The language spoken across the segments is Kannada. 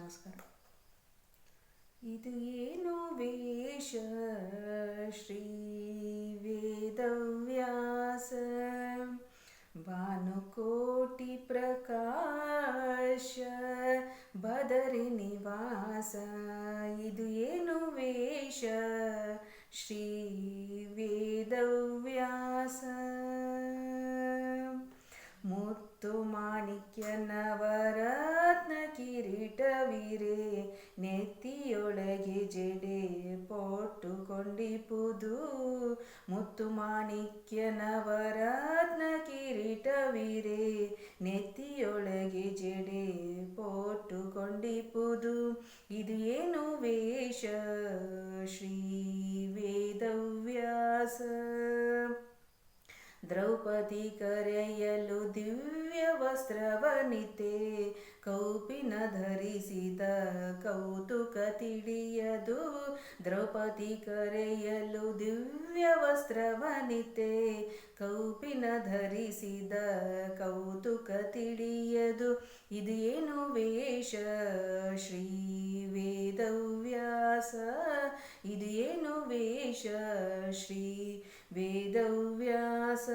ನಮಸ್ಕಾರ. ಇದು ಏನು ವೇಷ ಶ್ರೀ ವೇದವ್ಯಾಸ, ಭಾನುಕೋಟಿ ಪ್ರಕಾಶ ಬದರಿ ನಿವಾಸ. ಇದು ಏನು ವೇಷ ಶ್ರೀ ವೇದವ್ಯಾಸ, ಮುತ್ತು ಮಾಣಿಕ್ಯ ನವರತ್ನ ಕಿರೀಟವಿರೆ, ನೆತ್ತಿಯೊಳಗೆ ಜಡೆ ಪೊಟ್ಟುಕೊಂಡಿಪುದು. ಮುತ್ತು ಮಾಣಿಕ್ಯ ನವರತ್ನ ಕಿರೀಟವಿರೆ, ನೆತ್ತಿಯೊಳಗೆ ಜಡೆ ಪೊಟ್ಟುಕೊಂಡಿಪುದು. ಇದು ಏನು ವೇಷ ಶ್ರೀ ವೇದವ್ಯಾಸ, ದ್ರೌಪದಿ ಕರೆಯಲು ದಿವ್ಯ ವಸ್ತ್ರವನಿತೆ, ಕೌಪಿನ ಧರಿಸಿದ ಕೌತುಕ ತಿಳಿಯದು. ದ್ರೌಪದಿ ಕರೆಯಲು ದಿವ್ಯ ವಸ್ತ್ರವನಿತೆ, ಕೌಪಿನ ಧರಿಸಿದ ಕೌತುಕ ತಿಳಿಯದು. ಇದು ಏನು ವೇಷ ಶ್ರೀ ವೇದವ್ಯಾಸ, ಇದು ಏನು ವೇಷ ಶ್ರೀ ವೇದವ್ಯಾಸ.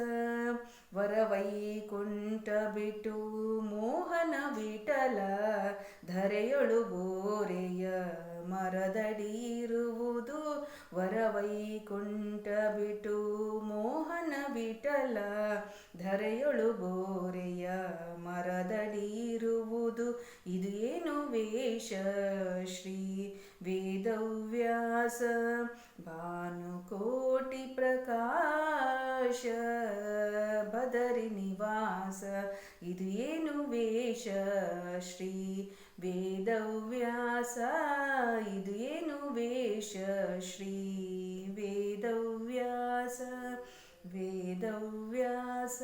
ವರವೈಕುಂಠ ಬಿಟ್ಟು ಮೋಹನ ವಿಠಲ, ಧರೆಯೊಳು ಗೋರೆಯ ಮರದಡಿ ಇರುವುದು. ವರವೈಕುಂಠ ಬಿಟ್ಟು ಮೋಹನ ವಿಠಲ, ಧರೆಯೊಳು ಗೋರೆಯ ಮರದಡಿ ಇರುವುದು. ಇದು ಏನು ವೇಷ ಶ್ರೀ ವೇದವ್ಯಾಸ, ಭಾನುಕೋಟಿ ಪ್ರಕಾಶ ಬದರಿ ನಿವಾಸ. ಇದು ಏನು ವೇಷ ಶ್ರೀ ವೇದವ್ಯಾಸ, ಇದು ಏನು ವೇಷ ಶ್ರೀ ವೇದವ್ಯಾಸ ವೇದವ್ಯಾಸ.